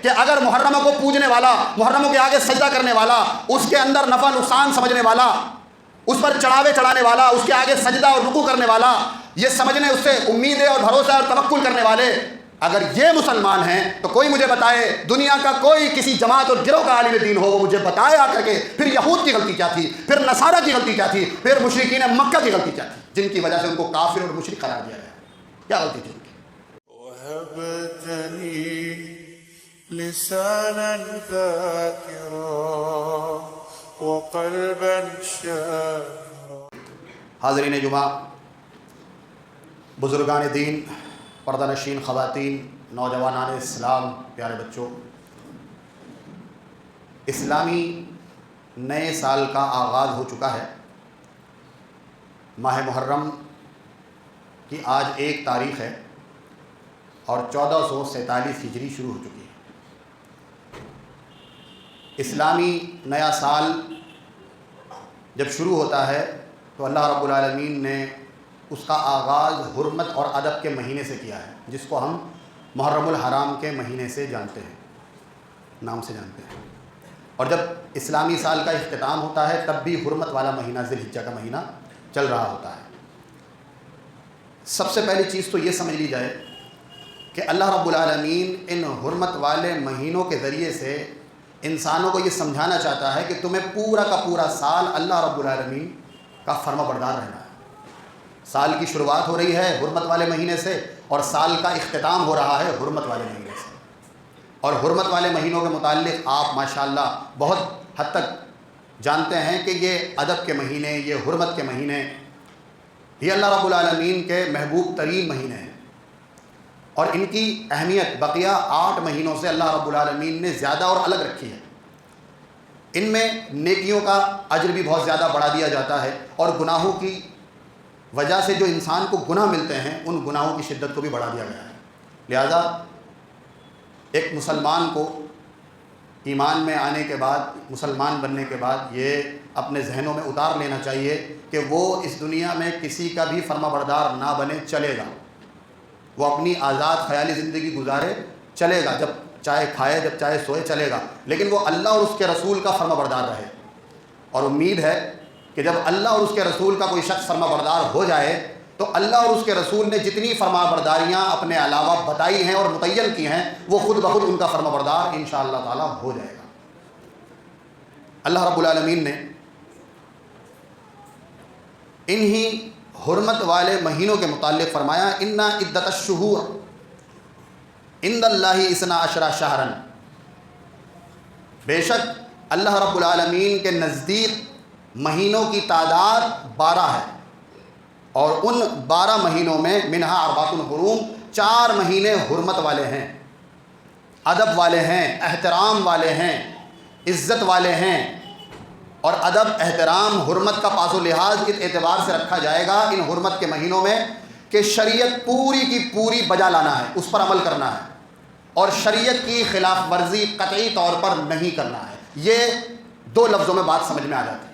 کہ اگر محرموں کو پوجنے والا، محرموں کے آگے سجدہ کرنے والا، اس کے اندر نفع نقصان سمجھنے والا، اس پر چڑھاوے چڑھانے والا، اس کے آگے سجدہ اور رکوع کرنے والا، یہ سمجھنے، اس سے امیدیں اور بھروسہ اور توکل کرنے والے، اگر یہ مسلمان ہیں تو کوئی مجھے بتائے، دنیا کا کوئی کسی جماعت اور گروہ کا عالم دین ہو، وہ مجھے بتائے آ کر کے پھر یہود کی غلطی کیا تھی، پھر نصارہ کی غلطی کیا تھی، پھر مشرکین مکہ کی غلطی کیا تھی، جن کی وجہ سے ان کو کافر اور مشرک قرار دیا گیا، کیا غلطی تھی ان کی؟ وَهَبْتَنِي لِسَانًا ذَاكِرًا وَقَلْبًا شَاكِرًا۔ حاضرین جمعہ، بزرگان دین، پردہ نشین خواتین، نوجوانان اسلام، پیارے بچوں، اسلامی نئے سال کا آغاز ہو چکا ہے۔ ماہ محرم کی آج 1 تاریخ ہے اور 1447 ہجری شروع ہو چکی ہے۔ اسلامی نیا سال جب شروع ہوتا ہے تو اللہ رب العالمین نے اس کا آغاز حرمت اور ادب کے مہینے سے کیا ہے، جس کو ہم محرم الحرام کے مہینے سے جانتے ہیں، نام سے جانتے ہیں۔ اور جب اسلامی سال کا اختتام ہوتا ہے تب بھی حرمت والا مہینہ ذی الحجہ کا مہینہ چل رہا ہوتا ہے۔ سب سے پہلی چیز تو یہ سمجھ لی جائے کہ اللہ رب العالمین ان حرمت والے مہینوں کے ذریعے سے انسانوں کو یہ سمجھانا چاہتا ہے کہ تمہیں پورا کا پورا سال اللہ رب العالمین کا فرما بردار رہنا ہے۔ سال کی شروعات ہو رہی ہے حرمت والے مہینے سے اور سال کا اختتام ہو رہا ہے حرمت والے مہینے سے۔ اور حرمت والے مہینوں کے متعلق آپ ماشاءاللہ بہت حد تک جانتے ہیں کہ یہ ادب کے مہینے، یہ حرمت کے مہینے، یہ اللہ رب العالمین کے محبوب ترین مہینے ہیں، اور ان کی اہمیت بقیہ 8 مہینوں سے اللہ رب العالمین نے زیادہ اور الگ رکھی ہے۔ ان میں نیکیوں کا اجر بھی بہت زیادہ بڑھا دیا جاتا ہے، اور گناہوں کی وجہ سے جو انسان کو گناہ ملتے ہیں ان گناہوں کی شدت کو بھی بڑھا دیا گیا ہے۔ لہذا ایک مسلمان کو ایمان میں آنے کے بعد، مسلمان بننے کے بعد یہ اپنے ذہنوں میں اتار لینا چاہیے کہ وہ اس دنیا میں کسی کا بھی فرما بردار نہ بنے، چلے گا، وہ اپنی آزاد خیالی زندگی گزارے، چلے گا، جب چاہے کھائے جب چاہے سوئے، چلے گا، لیکن وہ اللہ اور اس کے رسول کا فرما بردار رہے۔ اور امید ہے کہ جب اللہ اور اس کے رسول کا کوئی شخص فرما بردار ہو جائے تو اللہ اور اس کے رسول نے جتنی فرما برداریاں اپنے علاوہ بتائی ہیں اور متعین کی ہیں وہ خود بخود ان کا فرما بردار انشاءاللہ تعالی ہو جائے گا۔ اللہ رب العالمین نے انہی حرمت والے مہینوں کے متعلق فرمایا اِنَّ عِدَّةَ الشُّهُورِ عِندَ اللَّهِ 12 شَهْرًا، بے شک اللہ رب العالمین کے نزدیک مہینوں کی تعداد 12 ہے، اور ان 12 مہینوں میں منہا 4 حرم، 4 مہینے حرمت والے ہیں، ادب والے ہیں، احترام والے ہیں، عزت والے ہیں۔ اور ادب، احترام، حرمت کا پاس و لحاظ اس اعتبار سے رکھا جائے گا ان حرمت کے مہینوں میں کہ شریعت پوری کی پوری بجا لانا ہے، اس پر عمل کرنا ہے، اور شریعت کی خلاف ورزی قطعی طور پر نہیں کرنا ہے۔ یہ 2 لفظوں میں بات سمجھ میں آ جاتی ہے۔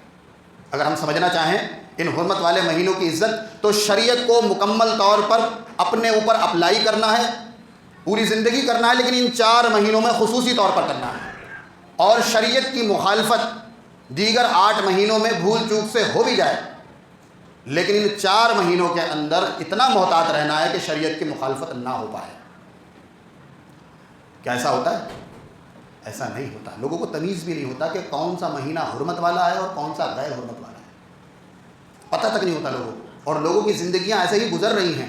اگر ہم سمجھنا چاہیں ان حرمت والے مہینوں کی عزت تو شریعت کو مکمل طور پر اپنے اوپر اپلائی کرنا ہے، پوری زندگی کرنا ہے، لیکن ان 4 مہینوں میں خصوصی طور پر کرنا ہے، اور شریعت کی مخالفت دیگر 8 مہینوں میں بھول چوک سے ہو بھی جائے لیکن ان 4 مہینوں کے اندر اتنا محتاط رہنا ہے کہ شریعت کی مخالفت نہ ہو پائے۔ کیا ایسا ہوتا ہے؟ ایسا نہیں ہوتا۔ لوگوں کو تمیز بھی نہیں ہوتا کہ کون سا مہینہ حرمت والا ہے اور کون سا غیر حرمت والا ہے، پتہ تک نہیں ہوتا لوگوں کو، اور لوگوں کی زندگیاں ایسے ہی گزر رہی ہیں۔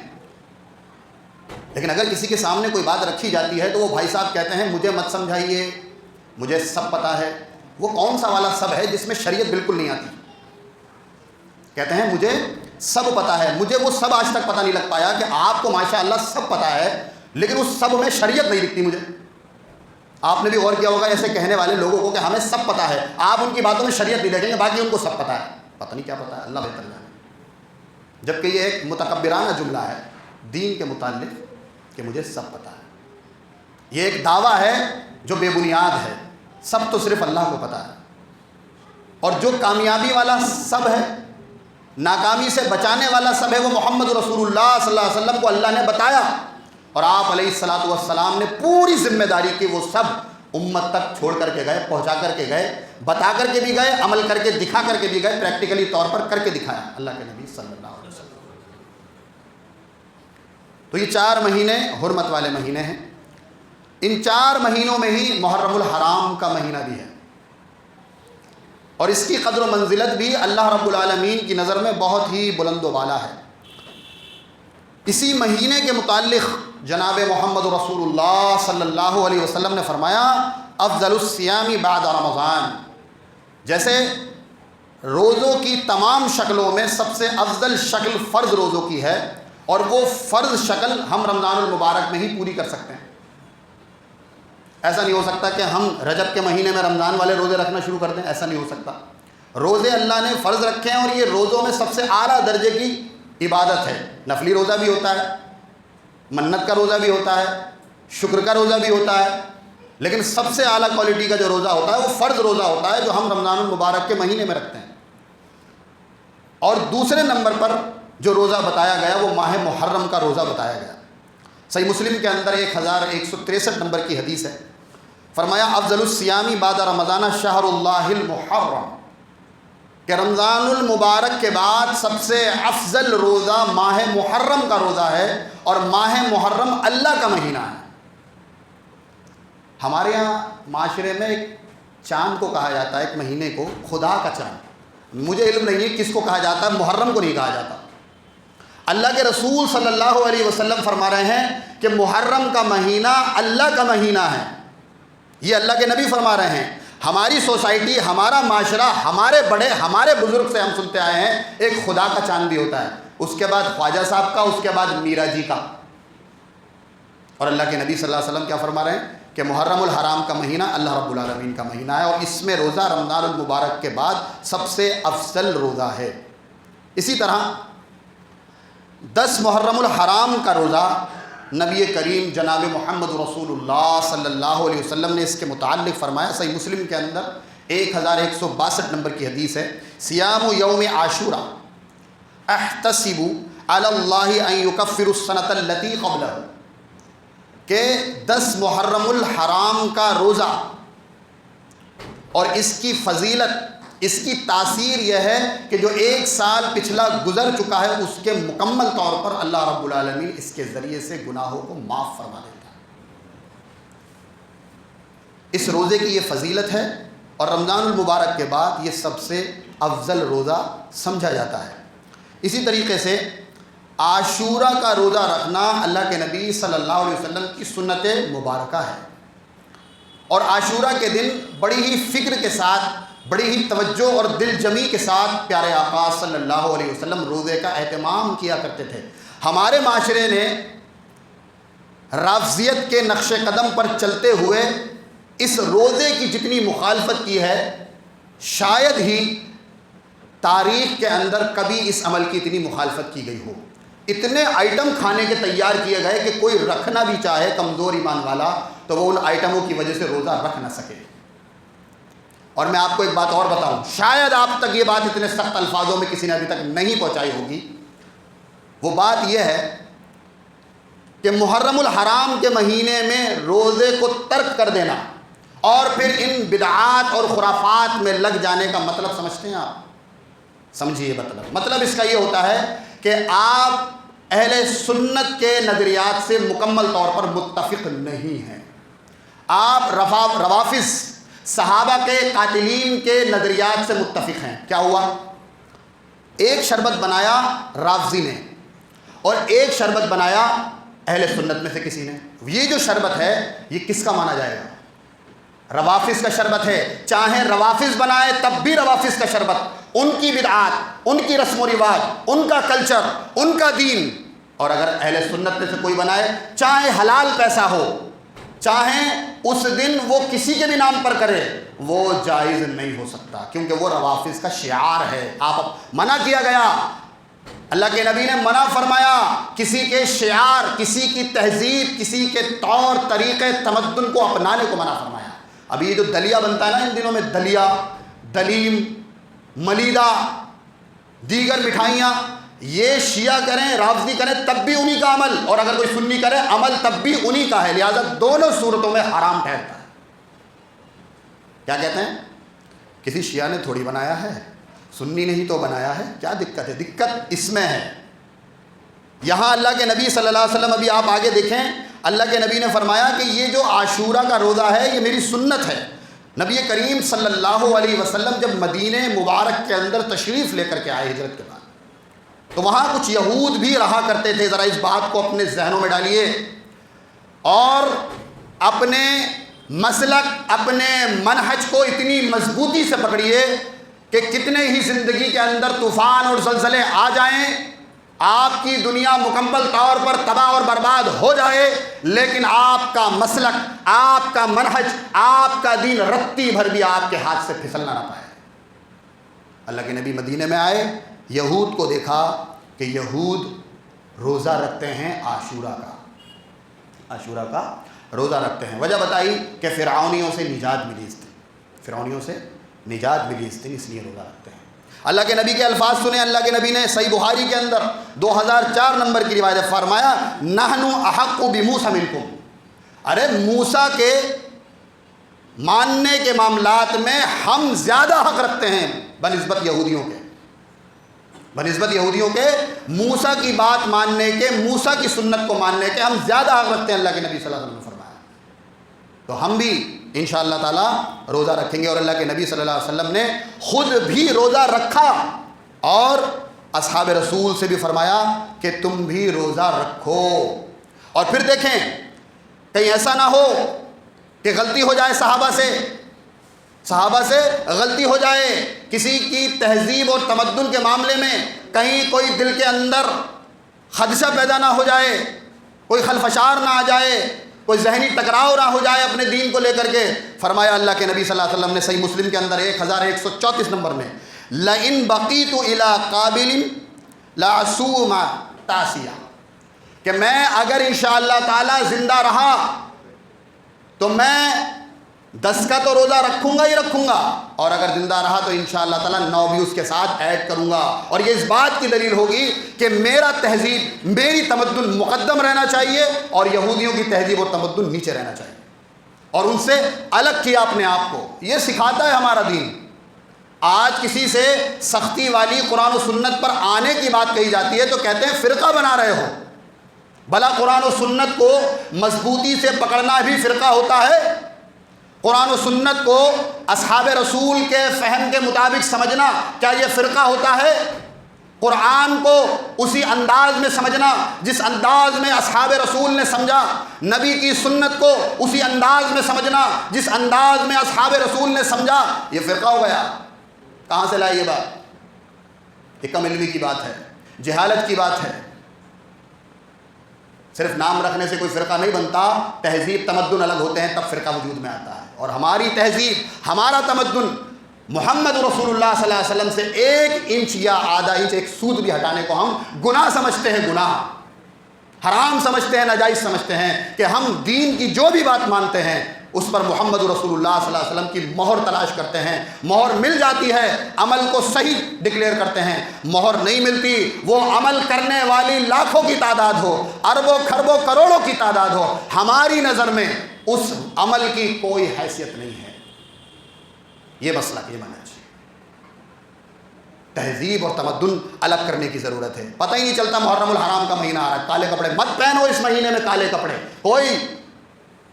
لیکن اگر کسی کے سامنے کوئی بات رکھی جاتی ہے تو وہ بھائی صاحب کہتے ہیں مجھے مت سمجھائیے، مجھے سب پتہ ہے۔ وہ کون سا والا سب ہے جس میں شریعت بالکل نہیں آتی؟ کہتے ہیں مجھے سب پتہ ہے، مجھے وہ سب آج تک پتہ نہیں لگ پایا کہ آپ کو ماشاءاللہ سب پتہ ہے لیکن اس سب میں شریعت نہیں دکھتی مجھے۔ آپ نے بھی غور کیا ہوگا ایسے کہنے والے لوگوں کو کہ ہمیں سب پتہ ہے، آپ ان کی باتوں میں شریعت نہیں دیکھیں گے، باقی ان کو سب پتہ ہے، پتہ نہیں کیا پتہ ہے، اللہ بہتر جانے۔ جبکہ یہ ایک متکبرانہ جملہ ہے دین کے متعلق کہ مجھے سب پتہ ہے۔ یہ ایک دعویٰ ہے جو بے بنیاد ہے، سب تو صرف اللہ کو پتہ ہے۔ اور جو کامیابی والا سب ہے، ناکامی سے بچانے والا سب ہے، وہ محمد رسول اللہ صلی اللہ علیہ وسلم کو اللہ نے بتایا اور آپ علیہ الصلوۃ والسلام نے پوری ذمہ داری کی وہ سب امت تک چھوڑ کر کے گئے، پہنچا کر کے گئے، بتا کر کے بھی گئے، عمل کر کے دکھا کر کے بھی گئے، پریکٹیکلی طور پر کر کے دکھایا اللہ کے نبی صلی اللہ علیہ وسلم۔ تو یہ 4 مہینے حرمت والے مہینے ہیں۔ ان 4 مہینوں میں ہی محرم الحرام کا مہینہ بھی ہے، اور اس کی قدر و منزلت بھی اللہ رب العالمین کی نظر میں بہت ہی بلند و بالا ہے۔ اسی مہینے کے متعلق جناب محمد رسول اللہ صلی اللہ علیہ وسلم نے فرمایا افضل الصیام بعد رمضان، جیسے روزوں کی تمام شکلوں میں سب سے افضل شکل فرض روزوں کی ہے، اور وہ فرض شکل ہم رمضان المبارک میں ہی پوری کر سکتے ہیں۔ ایسا نہیں ہو سکتا کہ ہم رجب کے مہینے میں رمضان والے روزے رکھنا شروع کر دیں، ایسا نہیں ہو سکتا۔ روزے اللہ نے فرض رکھے ہیں، اور یہ روزوں میں سب سے اعلیٰ درجے کی عبادت ہے۔ نفلی روزہ بھی ہوتا ہے، منت کا روزہ بھی ہوتا ہے، شکر کا روزہ بھی ہوتا ہے، لیکن سب سے اعلیٰ کوالٹی کا جو روزہ ہوتا ہے وہ فرض روزہ ہوتا ہے، جو ہم رمضان المبارک کے مہینے میں رکھتے ہیں۔ اور دوسرے نمبر پر جو روزہ بتایا گیا وہ ماہ محرم کا روزہ بتایا گیا۔ صحیح مسلم کے اندر 1163 نمبر کی حدیث ہے، فرمایا افضل الصیام بعد رمضان شہر اللہ المحرم، کہ رمضان المبارک کے بعد سب سے افضل روزہ ماہ محرم کا روزہ ہے، اور ماہ محرم اللہ کا مہینہ ہے۔ ہمارے یہاں معاشرے میں ایک چاند کو کہا جاتا ہے، ایک مہینے کو خدا کا چاند، مجھے علم نہیں ہے کس کو کہا جاتا ہے، محرم کو نہیں کہا جاتا۔ اللہ کے رسول صلی اللہ علیہ وسلم فرما رہے ہیں کہ محرم کا مہینہ اللہ کا مہینہ ہے، یہ اللہ کے نبی فرما رہے ہیں۔ ہماری سوسائٹی، ہمارا معاشرہ، ہمارے بڑے، ہمارے بزرگ سے ہم سنتے آئے ہیں ایک خدا کا چاند بھی ہوتا ہے، اس کے بعد خواجہ صاحب کا، اس کے بعد میرا جی کا۔ اور اللہ کے نبی صلی اللہ علیہ وسلم کیا فرما رہے ہیں کہ محرم الحرام کا مہینہ اللہ رب العالمین کا مہینہ ہے، اور اس میں روزہ رمضان المبارک کے بعد سب سے افضل روزہ ہے۔ اسی طرح 10 محرم الحرام کا روزہ نبی کریم جناب محمد رسول اللہ صلی اللہ علیہ وسلم نے اس کے متعلق فرمایا۔ صحیح مسلم کے اندر 1162 نمبر کی حدیث ہے، سیام یوم عاشورہ احتسب علی اللہ ان یکفر السنۃ التی قبلہ، کہ 10 محرم الحرام کا روزہ اور اس کی فضیلت، اس کی تاثیر یہ ہے کہ جو 1 سال پچھلا گزر چکا ہے اس کے مکمل طور پر اللہ رب العالمین اس کے ذریعے سے گناہوں کو معاف فرما دیتا ہے۔ اس روزے کی یہ فضیلت ہے، اور رمضان المبارک کے بعد یہ سب سے افضل روزہ سمجھا جاتا ہے۔ اسی طریقے سے عاشورہ کا روزہ رکھنا اللہ کے نبی صلی اللہ علیہ وسلم کی سنت مبارکہ ہے، اور عاشورہ کے دن بڑی ہی فکر کے ساتھ، بڑی ہی توجہ اور دل جمی کے ساتھ پیارے آقا صلی اللہ علیہ وسلم روزے کا اہتمام کیا کرتے تھے۔ ہمارے معاشرے نے رافضیت کے نقش قدم پر چلتے ہوئے اس روزے کی جتنی مخالفت کی ہے، شاید ہی تاریخ کے اندر کبھی اس عمل کی اتنی مخالفت کی گئی ہو۔ اتنے آئٹم کھانے کے تیار کیے گئے کہ کوئی رکھنا بھی چاہے کمزور ایمان والا تو وہ ان آئٹموں کی وجہ سے روزہ رکھ نہ سکے۔ اور میں آپ کو ایک بات اور بتاؤں، شاید آپ تک یہ بات اتنے سخت الفاظوں میں کسی نے ابھی تک نہیں پہنچائی ہوگی، وہ بات یہ ہے کہ محرم الحرام کے مہینے میں روزے کو ترک کر دینا اور پھر ان بدعات اور خرافات میں لگ جانے کا مطلب سمجھتے ہیں آپ؟ سمجھیے مطلب اس کا یہ ہوتا ہے کہ آپ اہل سنت کے نظریات سے مکمل طور پر متفق نہیں ہیں، آپ روافض صحابہ کے قاتلین کے نظریات سے متفق ہیں۔ کیا ہوا؟ ایک شربت بنایا رافضی نے اور ایک شربت بنایا اہل سنت میں سے کسی نے۔ یہ جو شربت ہے یہ کس کا مانا جائے گا؟ روافض کا شربت ہے، چاہے روافض بنائے تب بھی روافض کا شربت، ان کی بدعات، ان کی رسم و رواج، ان کا کلچر، ان کا دین۔ اور اگر اہل سنت میں سے کوئی بنائے، چاہے حلال پیسہ ہو، چاہے اس دن وہ کسی کے بھی نام پر کرے، وہ جائز نہیں ہو سکتا، کیونکہ وہ روافض کا شعار ہے۔ آپ منع کیا گیا، اللہ کے نبی نے منع فرمایا کسی کے شعار، کسی کی تہذیب، کسی کے طور طریقے تمدن کو اپنانے کو منع فرمایا۔ ابھی یہ جو دلیا بنتا ہے نا ان دنوں میں، دلیا، دلیم، ملیدہ، دیگر مٹھائیاں، یہ شیعہ کریں رافضی کریں تب بھی انہی کا عمل، اور اگر کوئی سنی کرے عمل تب بھی انہی کا ہے، لہذا دونوں صورتوں میں حرام ٹھہرتا ہے۔ کیا کہتے ہیں؟ کسی شیعہ نے تھوڑی بنایا ہے، سنی نے ہی تو بنایا ہے، کیا دقت ہے؟ دقت اس میں ہے۔ یہاں اللہ کے نبی صلی اللہ علیہ وسلم، ابھی آپ آگے دیکھیں، اللہ کے نبی نے فرمایا کہ یہ جو عاشورہ کا روزہ ہے یہ میری سنت ہے۔ نبی کریم صلی اللہ علیہ وسلم جب مدینہ مبارک کے اندر تشریف لے کر کے آئے ہجرت کے بعد، تو وہاں کچھ یہود بھی رہا کرتے تھے۔ ذرا اس بات کو اپنے ذہنوں میں ڈالیے اور اپنے مسلک، اپنے منہج کو اتنی مضبوطی سے پکڑیے کہ کتنے ہی زندگی کے اندر طوفان اور زلزلے آ جائیں، آپ کی دنیا مکمل طور پر تباہ اور برباد ہو جائے، لیکن آپ کا مسلک، آپ کا منہج، آپ کا دین رتی بھر بھی آپ کے ہاتھ سے پھسلنا نہ پائے۔ اللہ کے نبی مدینے میں آئے، یہود کو دیکھا کہ یہود روزہ رکھتے ہیں عاشورہ کا روزہ رکھتے ہیں۔ وجہ بتائی کہ فرعونیوں سے نجات ملی اس دن، فرعونیوں سے نجات ملی اس دن، اس لیے روزہ رکھتے ہیں۔ اللہ کے نبی کے الفاظ سنیں، اللہ کے نبی نے صحیح بخاری کے اندر 2004 نمبر کی روایت ہے، فرمایا نحن احق بموسیٰ منکم، ارے موسیٰ کے ماننے کے معاملات میں ہم زیادہ حق رکھتے ہیں بنسبت یہودیوں کے، موسیٰ کی بات ماننے کے، موسیٰ کی سنت کو ماننے کے ہم زیادہ حق رکھتے ہیں، اللہ کے نبی صلی اللہ علیہ وسلم نے فرمایا۔ تو ہم بھی انشاءاللہ تعالی روزہ رکھیں گے، اور اللہ کے نبی صلی اللہ علیہ وسلم نے خود بھی روزہ رکھا اور اصحاب رسول سے بھی فرمایا کہ تم بھی روزہ رکھو۔ اور پھر دیکھیں کہیں ایسا نہ ہو کہ غلطی ہو جائے صحابہ سے غلطی ہو جائے، کسی کی تہذیب اور تمدن کے معاملے میں کہیں کوئی دل کے اندر خدشہ پیدا نہ ہو جائے، کوئی خلفشار نہ آ جائے، کوئی ذہنی ٹکراؤ نہ ہو جائے اپنے دین کو لے کر کے۔ فرمایا اللہ کے نبی صلی اللہ علیہ وسلم نے صحیح مسلم کے اندر 1134 نمبر میں، لَإِن بَقِيتُ إِلَىٰ قَابِلٍ لَأَصُومَ تَاسِعًا، کہ میں اگر انشاءاللہ تعالی زندہ رہا تو میں 10 کا تو روزہ رکھوں گا ہی رکھوں گا، اور اگر زندہ رہا تو انشاءاللہ تعالی 9 بھی اس کے ساتھ ایڈ کروں گا۔ اور یہ اس بات کی دلیل ہوگی کہ میرا تہذیب، میری تمدن مقدم رہنا چاہیے اور یہودیوں کی تہذیب اور تمدن نیچے رہنا چاہیے، اور ان سے الگ کیا اپنے آپ کو۔ یہ سکھاتا ہے ہمارا دین۔ آج کسی سے سختی والی قرآن و سنت پر آنے کی بات کہی جاتی ہے تو کہتے ہیں فرقہ بنا رہے ہو، بھلا قرآن و سنت کو مضبوطی سے پکڑنا بھی فرقہ ہوتا ہے؟ قرآن و سنت کو اصحاب رسول کے فہم کے مطابق سمجھنا کیا یہ فرقہ ہوتا ہے؟ قرآن کو اسی انداز میں سمجھنا جس انداز میں اصحاب رسول نے سمجھا، نبی کی سنت کو اسی انداز میں سمجھنا جس انداز میں اصحاب رسول نے سمجھا، یہ فرقہ ہو گیا۔ کہاں سے لائی یہ بات؟ یہ کم علمی کی بات ہے، جہالت کی بات ہے۔ صرف نام رکھنے سے کوئی فرقہ نہیں بنتا، تہذیب تمدن الگ ہوتے ہیں تب فرقہ وجود میں آتا ہے۔ اور ہماری تہذیب، ہمارا تمدن محمد رسول اللہ صلی اللہ علیہ وسلم سے 1 انچ یا آدھا انچ، ایک سود بھی ہٹانے کو ہم گناہ سمجھتے ہیں، گناہ، حرام سمجھتے ہیں، ناجائز سمجھتے ہیں، کہ ہم دین کی جو بھی بات مانتے ہیں اس پر محمد رسول اللہ صلی اللہ علیہ وسلم کی مہر تلاش کرتے ہیں۔ مہر مل جاتی ہے، عمل کو صحیح ڈکلیئر کرتے ہیں، مہر نہیں ملتی، وہ عمل کرنے والی لاکھوں کی تعداد ہو، اربوں کھربوں کروڑوں کی تعداد ہو، ہماری نظر میں اس عمل کی کوئی حیثیت نہیں ہے۔ یہ مسئلہ، یہ منہج، تہذیب اور تمدن الگ کرنے کی ضرورت ہے۔ پتہ ہی نہیں چلتا محرم الحرام کا مہینہ آ رہا ہے، کالے کپڑے مت پہنو اس مہینے میں، کالے کپڑے کوئی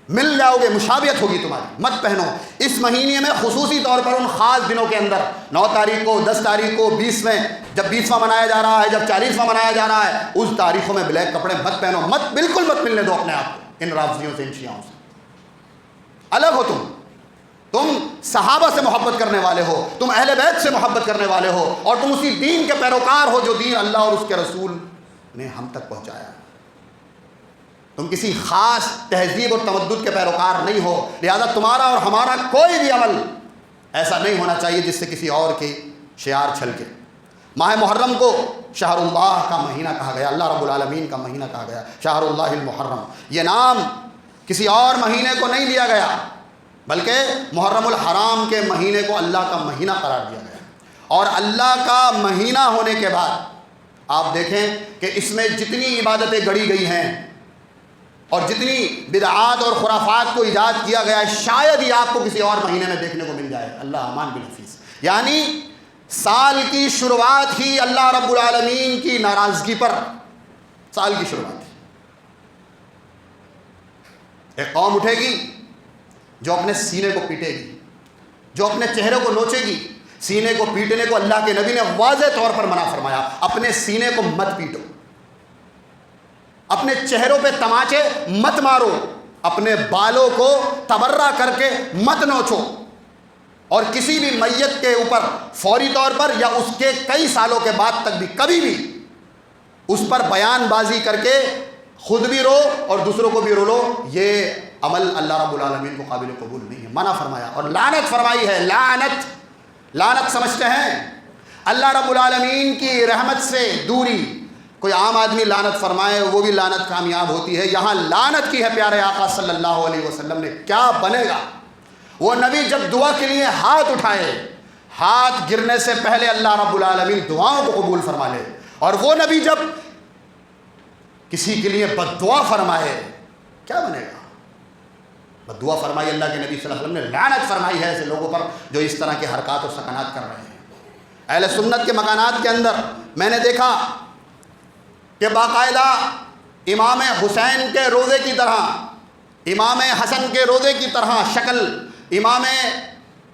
مل جاؤ گے، مشابہت ہوگی تمہاری، مت پہنو۔ اس مہینے میں خصوصی طور پر ان خاص دنوں کے اندر 9 تاریخ کو، 10 تاریخ کو، 20 جب 20واں منایا جا رہا ہے، جب 40واں منایا جا رہا ہے، اس تاریخوں میں بلیک کپڑے مت پہنو، مت، بالکل مت ملنے دو اپنے آپ کو ان رافضیوں سے، ان شیعوں سے۔ الگ ہو تم صحابہ سے محبت کرنے والے ہو، تم اہل بیت سے محبت کرنے والے ہو، اور تم اسی دین کے پیروکار ہو جو دین اللہ اور اس کے رسول نے ہم تک پہنچایا۔ تم کسی خاص تہذیب اور تمدن کے پیروکار نہیں ہو، لہذا تمہارا اور ہمارا کوئی بھی عمل ایسا نہیں ہونا چاہیے جس سے کسی اور کی شعار چھلکے۔ ماہ محرم کو شہر اللہ کا مہینہ کہا گیا، اللہ رب العالمین کا مہینہ کہا گیا، شہر اللہ المحرم۔ یہ نام کسی اور مہینے کو نہیں دیا گیا، بلکہ محرم الحرام کے مہینے کو اللہ کا مہینہ قرار دیا گیا۔ اور اللہ کا مہینہ ہونے کے بعد آپ دیکھیں کہ اس میں جتنی عبادتیں گڑھی گئی ہیں اور جتنی بدعات اور خرافات کو ایجاد کیا گیا ہے، شاید ہی آپ کو کسی اور مہینے میں دیکھنے کو مل جائے۔ اللہ امان بالحفیظ۔ یعنی سال کی شروعات ہی اللہ رب العالمین کی ناراضگی پر سال کی شروعات ہی۔ ایک قوم اٹھے گی جو اپنے سینے کو پیٹے گی، جو اپنے چہرے کو نوچے گی۔ سینے کو پیٹنے کو اللہ کے نبی نے واضح طور پر منع فرمایا، اپنے سینے کو مت پیٹو، اپنے چہروں پہ تماچے مت مارو، اپنے بالوں کو تبرہ کر کے مت نوچو، اور کسی بھی میت کے اوپر فوری طور پر یا اس کے کئی سالوں کے بعد تک بھی کبھی بھی اس پر بیان بازی کر کے خود بھی رو اور دوسروں کو بھی رو لو، یہ عمل اللہ رب العالمین کو قابل قبول نہیں ہے، منع فرمایا اور لعنت فرمائی ہے۔ لعنت سمجھتے ہیں اللہ رب العالمین کی رحمت سے دوری۔ کوئی عام آدمی لعنت فرمائے وہ بھی لعنت کامیاب ہوتی ہے، یہاں لعنت کی ہے پیارے آقا صلی اللہ علیہ وسلم نے۔ کیا بنے گا وہ نبی جب دعا کے لیے ہاتھ اٹھائے، ہاتھ گرنے سے پہلے اللہ رب العالمین دعاؤں کو قبول فرما لے، اور وہ نبی جب کسی کے لیے بد دعا فرمائے کیا بنے گا؟ بد دعا فرمائی اللہ کے نبی صلی اللہ علیہ وسلم نے لعنت فرمائی ہے ایسے لوگوں پر جو اس طرح کے حرکات اور سکنات کر رہے ہیں۔ اہل سنت کے مکانات کے اندر میں نے دیکھا کہ باقاعدہ امام حسین کے روضے کی طرح، امام حسن کے روضے کی طرح شکل امام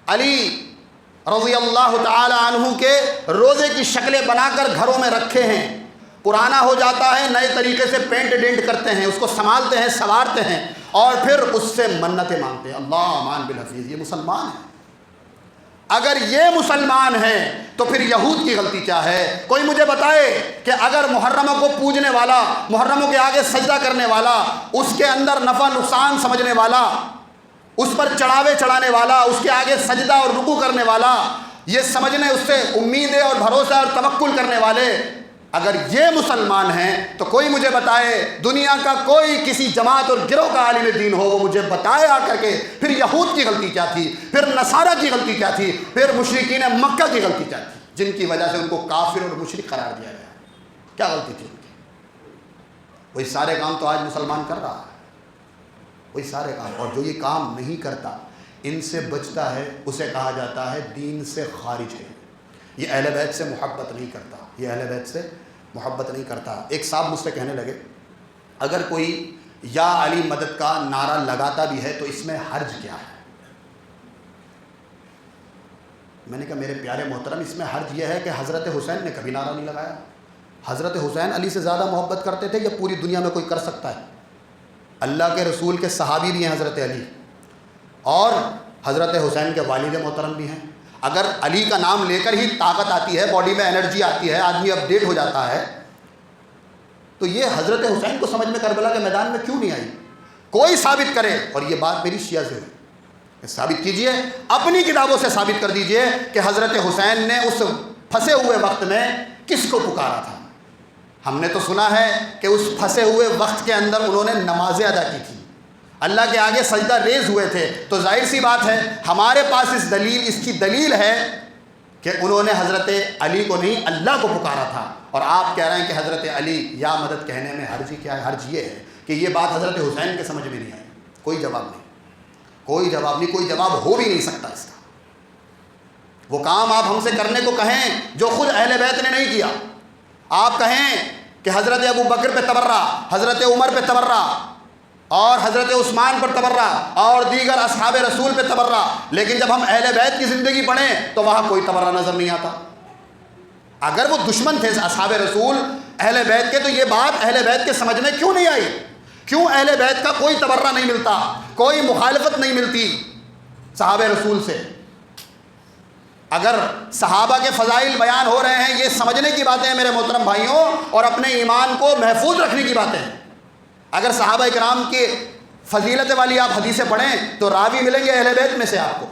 علی رضی اللہ تعالی عنہ کے روضے کی شکلیں بنا کر گھروں میں رکھے ہیں۔ پرانا ہو جاتا ہے، نئے طریقے سے پینٹ ڈینٹ کرتے ہیں، اس کو سنبھالتے ہیں، سنوارتے ہیں، اور پھر اس سے منتیں مانگتے ہیں۔ اللہ امان بالحفیظ، یہ مسلمان ہے؟ اگر یہ مسلمان ہیں تو پھر یہود کی غلطی کیا ہے؟ کوئی مجھے بتائے کہ اگر محرموں کو پوجنے والا، محرموں کے آگے سجدہ کرنے والا، اس کے اندر نفع نقصان سمجھنے والا، اس پر چڑھاوے چڑھانے والا، اس کے آگے سجدہ اور رکوع کرنے والا، یہ سمجھنے، اس سے امیدیں اور بھروسہ اور توکل کرنے والے، اگر یہ مسلمان ہیں تو کوئی مجھے بتائے، دنیا کا کوئی کسی جماعت اور گروہ کا عالم دین ہو، وہ مجھے بتائے آ کر کے پھر یہود کی غلطی کیا تھی، پھر نصارہ کی غلطی کیا تھی، پھر مشرکین مکہ کی غلطی کیا تھی جن کی وجہ سے ان کو کافر اور مشرک قرار دیا گیا۔ کیا غلطی تھی ان کی؟ وہی سارے کام تو آج مسلمان کر رہا ہے، وہی سارے کام، اور جو یہ کام نہیں کرتا، ان سے بچتا ہے، اسے کہا جاتا ہے دین سے خارج ہے۔ یہ اہل بیت سے محبت نہیں کرتا، یہ اہل بیت سے محبت نہیں کرتا۔ ایک صاحب مجھ سے کہنے لگے اگر کوئی یا علی مدد کا نعرہ لگاتا بھی ہے تو اس میں حرج کیا ہے؟ میں نے کہا میرے پیارے محترم، اس میں حرج یہ ہے کہ حضرت حسین نے کبھی نعرہ نہیں لگایا۔ حضرت حسین علی سے زیادہ محبت کرتے تھے، یہ پوری دنیا میں کوئی کر سکتا ہے؟ اللہ کے رسول کے صحابی بھی ہیں حضرت علی، اور حضرت حسین کے والد محترم بھی ہیں۔ اگر علی کا نام لے کر ہی طاقت آتی ہے، باڈی میں انرجی آتی ہے، آدمی اپڈیٹ ہو جاتا ہے، تو یہ حضرت حسین کو سمجھ میں کربلا کے میدان میں کیوں نہیں آئی؟ کوئی ثابت کرے، اور یہ بات میری شیعہ سے ہے، ثابت کیجئے، اپنی کتابوں سے ثابت کر دیجئے کہ حضرت حسین نے اس پھنسے ہوئے وقت میں کس کو پکارا تھا۔ ہم نے تو سنا ہے کہ اس پھنسے ہوئے وقت کے اندر انہوں نے نمازیں ادا کی تھی، اللہ کے آگے سجدہ ریز ہوئے تھے، تو ظاہر سی بات ہے ہمارے پاس اس کی دلیل ہے کہ انہوں نے حضرت علی کو نہیں اللہ کو پکارا تھا۔ اور آپ کہہ رہے ہیں کہ حضرت علی یا مدد کہنے میں حرج کیا ہے؟ حرج یہ ہے کہ یہ بات حضرت حسین کے سمجھ میں نہیں آئی۔ کوئی جواب نہیں، کوئی جواب نہیں، کوئی جواب ہو بھی نہیں سکتا اس کا۔ وہ کام آپ ہم سے کرنے کو کہیں جو خود اہل بیت نے نہیں کیا، آپ کہیں کہ حضرت ابو بکر پہ تبرہ، حضرت عمر پہ تبرہ، اور حضرت عثمان پر تبرہ، اور دیگر اصحاب رسول پہ تبرہ، لیکن جب ہم اہل بیت کی زندگی پڑھیں تو وہاں کوئی تبرہ نظر نہیں آتا۔ اگر وہ دشمن تھے اصحاب رسول اہل بیت کے، تو یہ بات اہل بیت کے سمجھ میں کیوں نہیں آئی؟ کیوں اہل بیت کا کوئی تبرہ نہیں ملتا، کوئی مخالفت نہیں ملتی صحابہ رسول سے؟ اگر صحابہ کے فضائل بیان ہو رہے ہیں، یہ سمجھنے کی باتیں ہیں میرے محترم بھائیوں، اور اپنے ایمان کو محفوظ رکھنے کی باتیں ہیں۔ اگر صحابہ اکرام کی فضیلت والی آپ حدیثیں پڑھیں تو راوی ملیں گے اہل بیت میں سے آپ کو،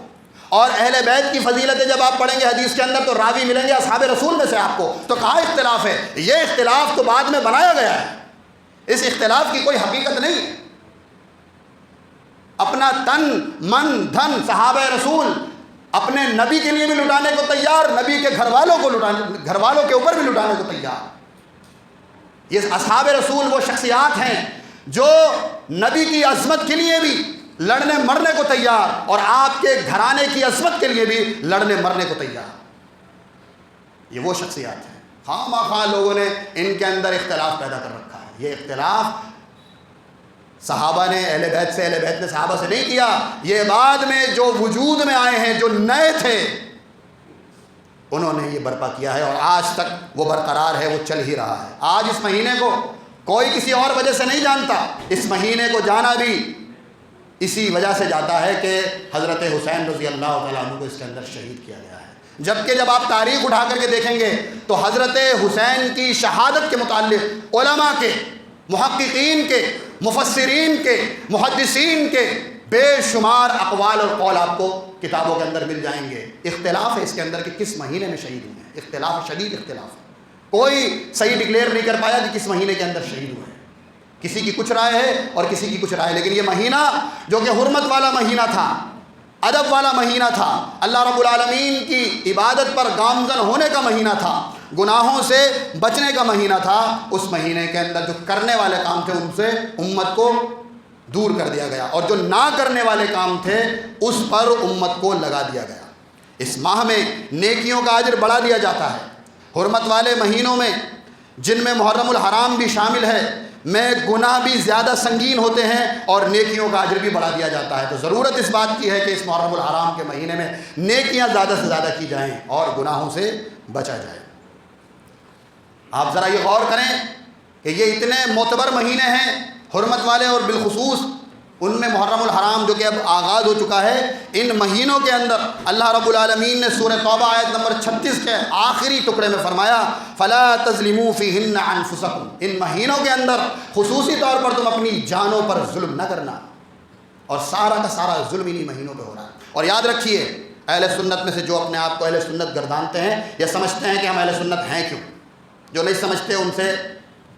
اور اہل بیت کی فضیلتیں جب آپ پڑھیں گے حدیث کے اندر تو راوی ملیں گے اصحاب رسول میں سے آپ کو۔ تو کہاں اختلاف ہے؟ یہ اختلاف تو بعد میں بنایا گیا ہے، اس اختلاف کی کوئی حقیقت نہیں ہے۔ اپنا تن من دھن صحابہ رسول اپنے نبی کے لیے بھی لٹانے کو تیار، نبی کے گھر والوں کے اوپر بھی لٹانے کو تیار۔ یہ اصحاب رسول وہ شخصیات ہیں جو نبی کی عظمت کے لیے بھی لڑنے مرنے کو تیار اور آپ کے گھرانے کی عظمت کے لیے بھی لڑنے مرنے کو تیار. یہ وہ شخصیات ہیں. خواہ مخواہ لوگوں نے ان کے اندر اختلاف پیدا کر رکھا ہے. یہ اختلاف صحابہ نے اہل بیت سے، اہل بیت نے صحابہ سے نہیں کیا. یہ بعد میں جو وجود میں آئے ہیں، جو نئے تھے، انہوں نے یہ برپا کیا ہے اور آج تک وہ برقرار ہے، وہ چل ہی رہا ہے. آج اس مہینے کو کوئی کسی اور وجہ سے نہیں جانتا. اس مہینے کو جانا بھی اسی وجہ سے جاتا ہے کہ حضرت حسین رضی اللہ تعالیٰ عنہ کو اس کے اندر شہید کیا گیا ہے. جبکہ جب آپ تاریخ اٹھا کر کے دیکھیں گے تو حضرت حسین کی شہادت کے متعلق علماء کے، محققین کے، مفسرین کے، محدثین کے بے شمار اقوال اور قول آپ کو کتابوں کے اندر مل جائیں گے. اختلاف ہے اس کے اندر کہ کس مہینے میں شہید ہوئے ہیں. اختلاف، شدید اختلاف ہے. کوئی صحیح ڈکلیئر نہیں کر پایا کہ کس مہینے کے اندر شہید ہوئے ہیں. کسی کی کچھ رائے ہے اور کسی کی کچھ رائے. لیکن یہ مہینہ جو کہ حرمت والا مہینہ تھا، ادب والا مہینہ تھا، اللہ رب العالمین کی عبادت پر گامزن ہونے کا مہینہ تھا، گناہوں سے بچنے کا مہینہ تھا، اس مہینے کے اندر جو کرنے والے کام تھے ان سے امت کو دور کر دیا گیا اور جو نہ کرنے والے کام تھے اس پر امت کو لگا دیا گیا. اس ماہ میں نیکیوں کا اجر بڑھا دیا جاتا ہے. حرمت والے مہینوں میں جن میں محرم الحرام بھی شامل ہے میں گناہ بھی زیادہ سنگین ہوتے ہیں اور نیکیوں کا اجر بھی بڑھا دیا جاتا ہے. تو ضرورت اس بات کی ہے کہ اس محرم الحرام کے مہینے میں نیکیاں زیادہ سے زیادہ کی جائیں اور گناہوں سے بچا جائے. آپ ذرا یہ غور کریں کہ یہ اتنے معتبر مہینے ہیں حرمت والے، اور بالخصوص ان میں محرم الحرام جو کہ اب آغاز ہو چکا ہے. ان مہینوں کے اندر اللہ رب العالمین نے سورہ توبہ آیت نمبر 36 کے آخری ٹکڑے میں فرمایا فَلَا تَظْلِمُوا فِيهِنَّ أَنفُسَكُمْ. ان مہینوں کے اندر خصوصی طور پر تم اپنی جانوں پر ظلم نہ کرنا. اور سارا کا سارا ظلم انہی مہینوں پہ ہو رہا ہے. اور یاد رکھیے اہل سنت میں سے جو اپنے آپ کو اہل سنت گردانتے ہیں یا سمجھتے ہیں کہ ہم اہل سنت ہیں کیوں، جو نہیں سمجھتے ان سے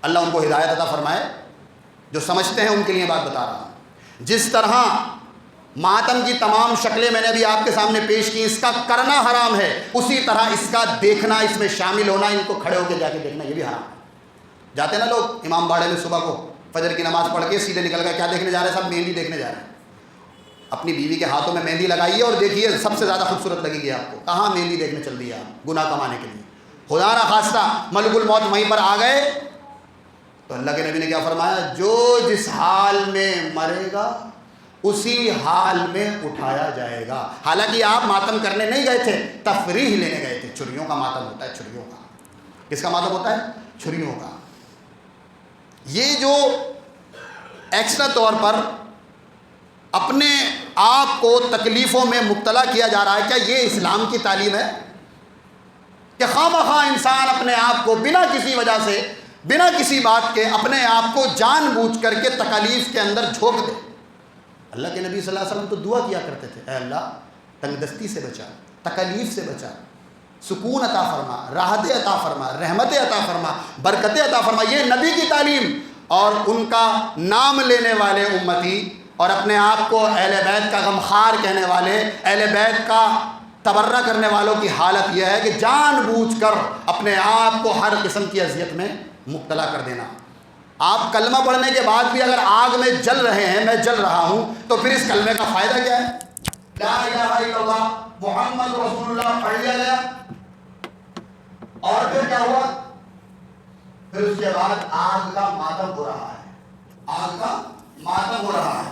اللہ ان کو ہدایت عطا فرمائے. جو سمجھتے ہیں ان کے لیے بات بتا رہا ہوں. جس طرح ماتم کی تمام شکلیں میں نے ابھی آپ کے سامنے پیش کی، اس کا کرنا حرام ہے، اسی طرح اس کا دیکھنا، اس میں شامل ہونا، ان کو کھڑے ہو کے جا کے دیکھنا یہ بھی حرام ہے. جاتے نا لوگ امام باڑے میں صبح کو فجر کی نماز پڑھ کے سیدھے نکل گئے، کیا دیکھنے جا رہے ہیں؟ سب مہندی دیکھنے جا رہے ہیں. اپنی بیوی کے ہاتھوں میں مہندی لگائیے اور دیکھیے سب سے زیادہ خوبصورت لگے گی آپ کو. کہاں مہندی دیکھنے چل رہی ہے آپ گناہ کمانے کے لیے؟ خدا نہ خواستہ ملک الموت وہیں پر آ گئے تو اللہ کے نبی نے کیا فرمایا؟ جو جس حال میں مرے گا اسی حال میں اٹھایا جائے گا. حالانکہ آپ ماتم کرنے نہیں گئے تھے، تفریح لینے گئے تھے. چھریوں کا ماتم ہوتا ہے، چھریوں کا. کس کا ماتم ہوتا ہے؟ چھریوں کا. یہ جو ایکسٹرا طور پر اپنے آپ کو تکلیفوں میں مبتلا کیا جا رہا ہے، کیا یہ اسلام کی تعلیم ہے کہ خواہ مخواہ انسان اپنے آپ کو بنا کسی وجہ سے، بنا کسی بات کے اپنے آپ کو جان بوجھ کر کے تکالیف کے اندر جھونک دے؟ اللہ کے نبی صلی اللہ علیہ وسلم تو دعا کیا کرتے تھے، اے اللہ تنگ دستی سے بچا، تکالیف سے بچا، سکون عطا فرما، راحت عطا فرما، رحمت عطا فرما، برکت عطا فرما. یہ نبی کی تعلیم اور ان کا نام لینے والے امتی اور اپنے آپ کو اہل بیت کا غمخوار کہنے والے، اہل بیت کا تبرہ کرنے والوں کی حالت یہ ہے کہ جان بوجھ کر اپنے آپ کو ہر قسم کی اذیت میں مبتلا کر دینا. آپ کلمہ پڑھنے کے بعد بھی اگر آگ میں جل رہے ہیں، میں جل رہا ہوں، تو پھر اس کلمے کا فائدہ کیا ہے؟ لا الہ الا اللہ محمد رسول اللہ پڑھ لیا گیا اور پھر کیا ہوا؟ پھر اس کے بعد آگ کا ماتم ہو رہا ہے، آگ کا ماتم ہو رہا ہے.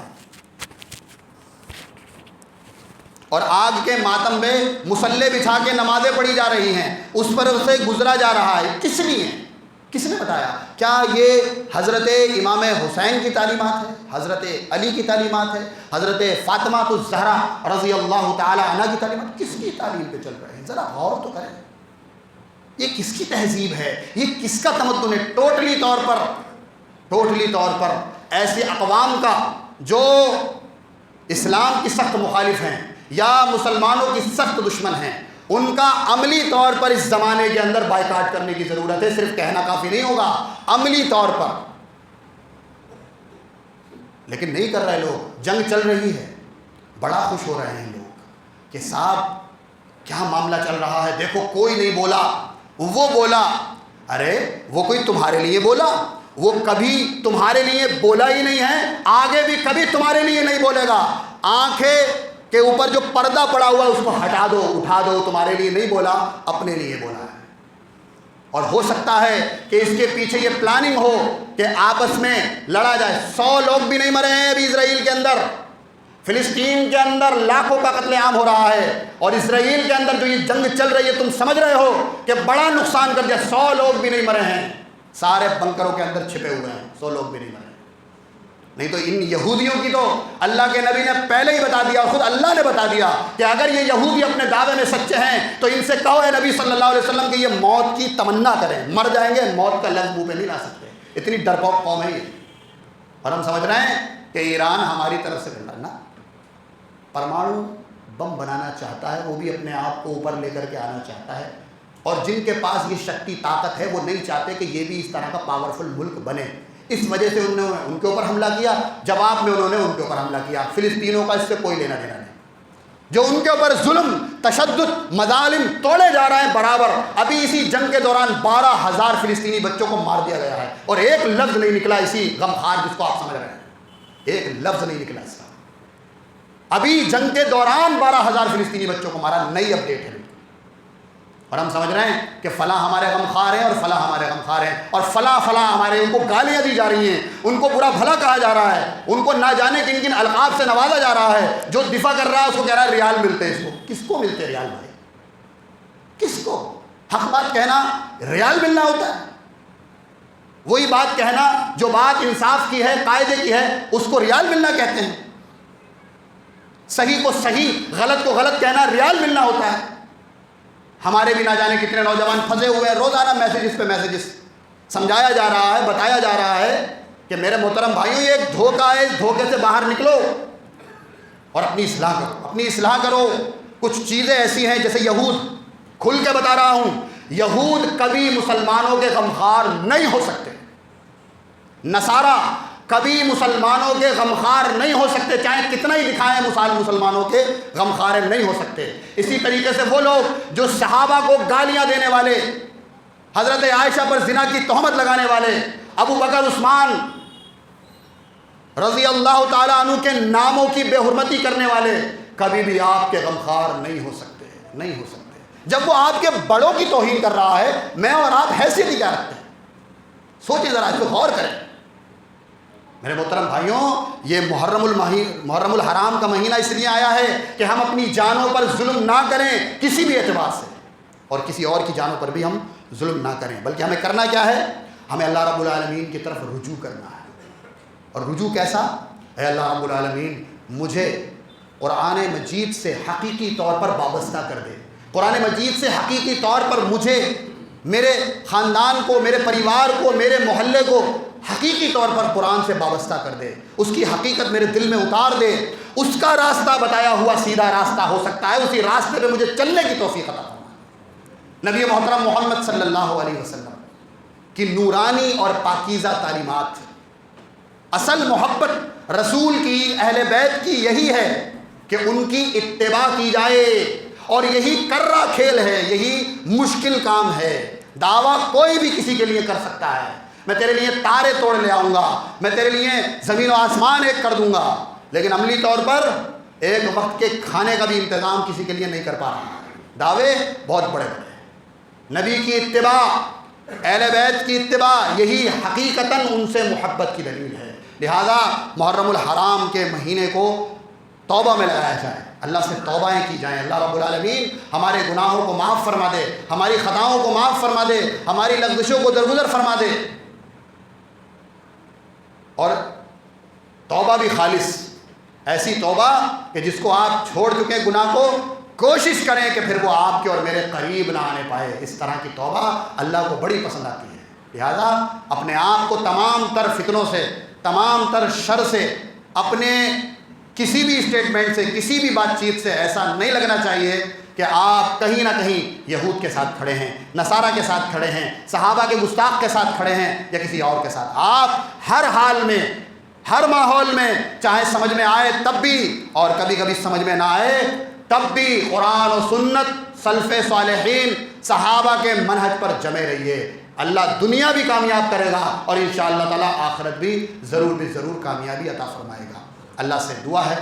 اور آگ کے ماتم میں مصلے بچھا کے نمازیں پڑھی جا رہی ہیں، اس پر سے گزرا جا رہا ہے. کس لیے؟ کس نے بتایا؟ کیا یہ حضرت امام حسین کی تعلیمات ہے، حضرت علی کی تعلیمات ہے، حضرت فاطمہ الزہرا رضی اللہ تعالی عنہ کی تعلیمات؟ کس کی تعلیم پہ چل رہے ہیں؟ ذرا غور تو کریں. یہ کس کی تہذیب ہے؟ یہ کس کا تمدن ہے؟ ٹوٹلی طور پر ایسے اقوام کا جو اسلام کی سخت مخالف ہیں یا مسلمانوں کی سخت دشمن ہیں، ان کا عملی طور پر اس زمانے کے اندر بائیکاٹ کرنے کی ضرورت ہے. صرف کہنا کافی نہیں ہوگا، عملی طور پر. لیکن نہیں کر رہے لوگ. جنگ چل رہی ہے، بڑا خوش ہو رہے ہیں لوگ کہ صاحب کیا معاملہ چل رہا ہے، دیکھو کوئی نہیں بولا، وہ بولا. ارے وہ کوئی تمہارے لیے بولا؟ وہ کبھی تمہارے لیے بولا ہی نہیں ہے، آگے بھی کبھی تمہارے لیے نہیں بولے گا۔ آنکھیں کے اوپر جو پردہ پڑا ہوا ہے اس کو ہٹا دو، اٹھا دو، تمہارے لیے نہیں بولا، اپنے لیے بولا ہے۔ اور ہو سکتا ہے کہ اس کے پیچھے یہ پلاننگ ہو کہ آپس میں لڑا جائے۔ 100 لوگ بھی نہیں مرے ہیں ابھی اسرائیل کے اندر، فلسطین کے اندر لاکھوں کا قتل عام ہو رہا ہے، اور اسرائیل کے اندر جو یہ جنگ چل رہی ہے تم سمجھ رہے ہو کہ بڑا نقصان کر دیا۔ 100 لوگ بھی نہیں مرے ہیں، سارے بنکروں کے اندر چھپے ہوئے ہیں، 100 لوگ بھی نہیں مرے۔ نہیں تو ان یہودیوں کی تو اللہ کے نبی نے پہلے ہی بتا دیا، اور خود اللہ نے بتا دیا کہ اگر یہ یہودی اپنے دعوے میں سچے ہیں تو ان سے کہو اے نبی صلی اللہ علیہ وسلم کہ یہ موت کی تمنا کریں، مر جائیں گے، موت کا لفظ منہ پہ نہیں لا سکتے، اتنی ڈرپوک قوم ہے یہ۔ اور ہم سمجھ رہے ہیں کہ ایران ہماری طرف سے نا پرمانو بم بنانا چاہتا ہے، وہ بھی اپنے آپ کو اوپر لے کر کے آنا چاہتا ہے، اور جن کے پاس یہ شکتی طاقت ہے وہ نہیں چاہتے کہ یہ بھی اس طرح کا پاورفل ملک بنے۔ اس وجہ سے انہوں نے ان کے اوپر حملہ کیا، جواب میں انہوں نے ان کے اوپر حملہ کیا۔ فلسطینیوں کا اس سے کوئی لینا دینا نہیں، جو ان کے اوپر ظلم، تشدد، مظالم توڑے جا رہے ہیں برابر۔ ابھی اسی جنگ کے دوران 12,000 فلسطینی بچوں کو مار دیا گیا ہے، اور ایک لفظ نہیں نکلا اسی غمخوار جس کو آپ سمجھ رہے ہیں، ایک لفظ نہیں نکلا اس کا۔ ابھی جنگ کے دوران 12,000 فلسطینی بچوں کو مارا، نئی اپڈیٹ ہے۔ اور ہم سمجھ رہے ہیں کہ فلاں ہمارے غمخوار ہیں اور فلاں ہمارے غمخوار ہیں، اور فلاں ہمارے، ان کو گالیاں دی جا رہی ہیں، ان کو برا بھلا کہا جا رہا ہے، ان کو نہ جانے کن کن القاب سے نوازا جا رہا ہے۔ جو دفاع کر رہا ہے اس کو کہہ رہا ہے ریال ملتے ہیں، اس کو کس کو ملتے ریال بھائی؟ کس کو؟ حق بات کہنا ریال ملنا ہوتا ہے؟ وہی بات کہنا جو بات انصاف کی ہے، قاعدے کی ہے، اس کو ریال ملنا کہتے ہیں؟ صحیح کو صحیح، غلط کو غلط کہنا ریال ملنا ہوتا ہے؟ ہمارے بھی نہ جانے کتنے نوجوان پھنسے ہوئے ہیں، روزانہ میسیجز پہ میسیجز، سمجھایا جا رہا ہے، بتایا جا رہا ہے کہ میرے محترم بھائیوں یہ ایک دھوکہ ہے، اس دھوکے سے باہر نکلو اور اپنی اصلاح کرو، اپنی اصلاح کرو۔ کچھ چیزیں ایسی ہیں جیسے یہود، کھل کے بتا رہا ہوں، یہود کبھی مسلمانوں کے غمخوار نہیں ہو سکتے، نصارہ کبھی مسلمانوں کے غمخوار نہیں ہو سکتے، چاہے کتنا ہی دکھائیں مثال، مسلمانوں کے غمخوار نہیں ہو سکتے۔ اسی طریقے سے وہ لوگ جو صحابہ کو گالیاں دینے والے، حضرت عائشہ پر زنا کی تہمت لگانے والے، ابو بکر عثمان رضی اللہ تعالیٰ عنہ کے ناموں کی بے حرمتی کرنے والے، کبھی بھی آپ کے غمخوار نہیں ہو سکتے، نہیں ہو سکتے۔ جب وہ آپ کے بڑوں کی توہین کر رہا ہے، میں اور آپ حیثیت ہی کیا رکھتے ہیں؟ سوچیں ذرا، اس پہ غور کریں۔ میرے محترم بھائیوں، یہ محرم الحرام کا مہینہ اس لیے آیا ہے کہ ہم اپنی جانوں پر ظلم نہ کریں کسی بھی اعتبار سے، اور کسی اور کی جانوں پر بھی ہم ظلم نہ کریں، بلکہ ہمیں کرنا کیا ہے؟ ہمیں اللہ رب العالمین کی طرف رجوع کرنا ہے۔ اور رجوع کیسا؟ اے اللہ رب العالمین مجھے قرآن مجید سے حقیقی طور پر وابستہ کر دے، قرآن مجید سے حقیقی طور پر مجھے، میرے خاندان کو، میرے پریوار کو، میرے محلے کو حقیقی طور پر قرآن سے وابستہ کر دے، اس کی حقیقت میرے دل میں اتار دے، اس کا راستہ بتایا ہوا سیدھا راستہ ہو سکتا ہے، اسی راستے پہ مجھے چلنے کی توفیق عطا فرما۔ نبی محترم محمد صلی اللہ علیہ وسلم کی نورانی اور پاکیزہ تعلیمات، اصل محبت رسول کی، اہل بیت کی یہی ہے کہ ان کی اتباع کی جائے، اور یہی کرہ کھیل ہے، یہی مشکل کام ہے۔ دعویٰ کوئی بھی کسی کے لیے کر سکتا ہے، میں تیرے لیے تارے توڑ لے آؤں گا، میں تیرے لیے زمین و آسمان ایک کر دوں گا، لیکن عملی طور پر ایک وقت کے کھانے کا بھی انتظام کسی کے لیے نہیں کر پا رہا۔ دعوے بہت بڑے بڑے ہیں۔ نبی کی اتباع، اہل بیت کی اتباع، یہی حقیقتاً ان سے محبت کی دلیل ہے۔ لہذا محرم الحرام کے مہینے کو توبہ میں لگایا جائے، اللہ سے توبائیں کی جائیں، اللہ رب العالمین ہمارے گناہوں کو معاف فرما دے، ہماری خطاؤں کو معاف فرما دے، ہماری لغزشوں کو درگزر فرما دے، اور توبہ بھی خالص، ایسی توبہ کہ جس کو آپ چھوڑ چکے گناہ کو، کوشش کریں کہ پھر وہ آپ کے اور میرے قریب نہ آنے پائے۔ اس طرح کی توبہ اللہ کو بڑی پسند آتی ہے۔ لہذا اپنے آپ کو تمام تر فتنوں سے، تمام تر شر سے، اپنے کسی بھی اسٹیٹمنٹ سے، کسی بھی بات چیت سے ایسا نہیں لگنا چاہیے کہ آپ کہیں نہ کہیں یہود کے ساتھ کھڑے ہیں، نصارہ کے ساتھ کھڑے ہیں، صحابہ کے گستاخ کے ساتھ کھڑے ہیں، یا کسی اور کے ساتھ۔ آپ ہر حال میں، ہر ماحول میں، چاہے سمجھ میں آئے تب بھی اور کبھی کبھی سمجھ میں نہ آئے تب بھی، قرآن و سنت، سلف صالحین، صحابہ کے منہج پر جمے رہیے۔ اللہ دنیا بھی کامیاب کرے گا اور انشاءاللہ تعالیٰ آخرت بھی ضرور کامیابی عطا فرمائے گا۔ اللہ سے دعا ہے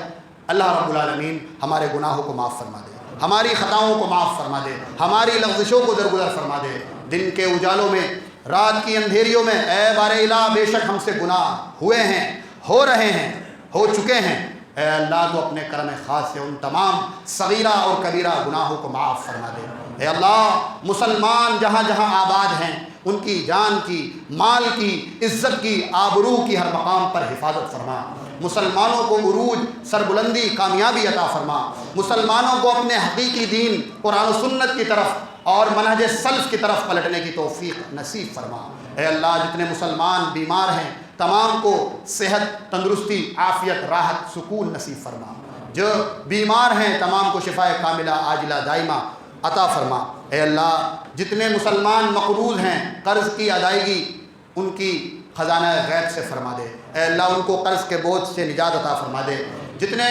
اللہ رب العالمین ہمارے گناہوں کو معاف فرما دے، ہماری خطاؤں کو معاف فرما دے، ہماری لغزشوں کو درگزر فرما دے۔ دن کے اجالوں میں، رات کی اندھیریوں میں اے بار الہ بے شک ہم سے گناہ ہوئے ہیں، ہو رہے ہیں، ہو چکے ہیں، اے اللہ تو اپنے کرم خاص سے ان تمام صغیرہ اور کبیرہ گناہوں کو معاف فرما دے۔ اے اللہ مسلمان جہاں جہاں آباد ہیں ان کی جان کی، مال کی، عزت کی، آبرو کی ہر مقام پر حفاظت فرما۔ مسلمانوں کو عروج، سربلندی، کامیابی عطا فرما۔ مسلمانوں کو اپنے حقیقی دین قرآن و سنت کی طرف اور منہج سلف کی طرف پلٹنے کی توفیق نصیب فرما۔ اے اللہ جتنے مسلمان بیمار ہیں تمام کو صحت، تندرستی، عافیت، راحت، سکون نصیب فرما۔ جو بیمار ہیں تمام کو شفا کاملہ عاجلہ دائمہ عطا فرما۔ اے اللہ جتنے مسلمان مقروض ہیں قرض کی ادائیگی ان کی خزانہ غیب سے فرما دے۔ اے اللہ ان کو قرض کے بوجھ سے نجات عطا فرما دے۔ جتنے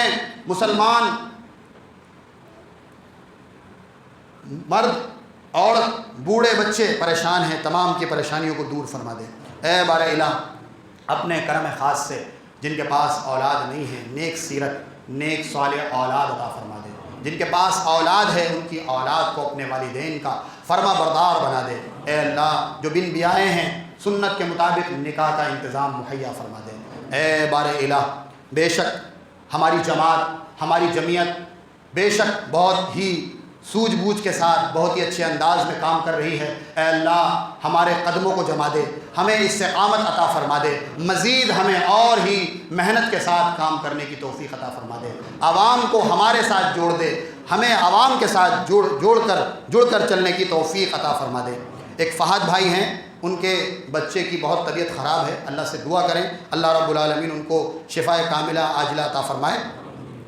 مسلمان مرد عورت بوڑھے بچے پریشان ہیں تمام کی پریشانیوں کو دور فرما دے۔ اے بار الہ اپنے کرم خاص سے جن کے پاس اولاد نہیں ہے نیک سیرت، نیک صالح اولاد عطا فرما دے۔ جن کے پاس اولاد ہے ان کی اولاد کو اپنے والدین کا فرما بردار بنا دے۔ اے اللہ جو بن بیائے ہیں سنت کے مطابق نکاح کا انتظام مہیا فرما دے۔ اے بار الہ بے شک ہماری جماعت، ہماری جمعیت بے شک بہت ہی سوجھ بوجھ کے ساتھ بہت ہی اچھے انداز میں کام کر رہی ہے۔ اے اللہ ہمارے قدموں کو جما دے، ہمیں استقامت عطا فرما دے، مزید ہمیں اور ہی محنت کے ساتھ کام کرنے کی توفیق عطا فرما دے۔ عوام کو ہمارے ساتھ جوڑ دے، ہمیں عوام کے ساتھ جڑ کر چلنے کی توفیق عطا فرما دے۔ ایک فہد بھائی ہیں ان کے بچے کی بہت طبیعت خراب ہے، اللہ سے دعا کریں اللہ رب العالمین ان کو شفا کاملہ عاجلہ عطا فرمائے۔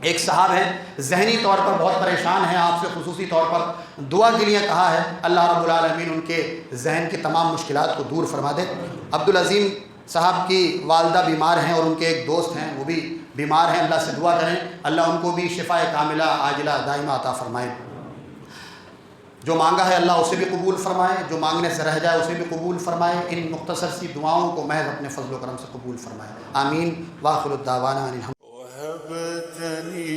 ایک صاحب ہیں ذہنی طور پر بہت پریشان ہیں، آپ سے خصوصی طور پر دعا کے لیے کہا ہے، اللہ رب العالمین ان کے ذہن کی تمام مشکلات کو دور فرما دے۔ عبدالعظیم صاحب کی والدہ بیمار ہیں اور ان کے ایک دوست ہیں وہ بھی بیمار ہیں، اللہ سے دعا کریں اللہ ان کو بھی شفا کاملہ عاجلہ دائمہ عطا فرمائے۔ جو مانگا ہے اللہ اسے بھی قبول فرمائے، جو مانگنے سے رہ جائے اسے بھی قبول فرمائے۔ ان مختصر سی دعاؤں کو محض اپنے فضل و کرم سے قبول فرمائے، آمین۔ وآخر الدعوانا ان الحمد وهبتني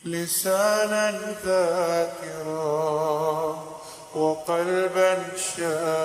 لسانا ذاكرا وقلبا شاكرا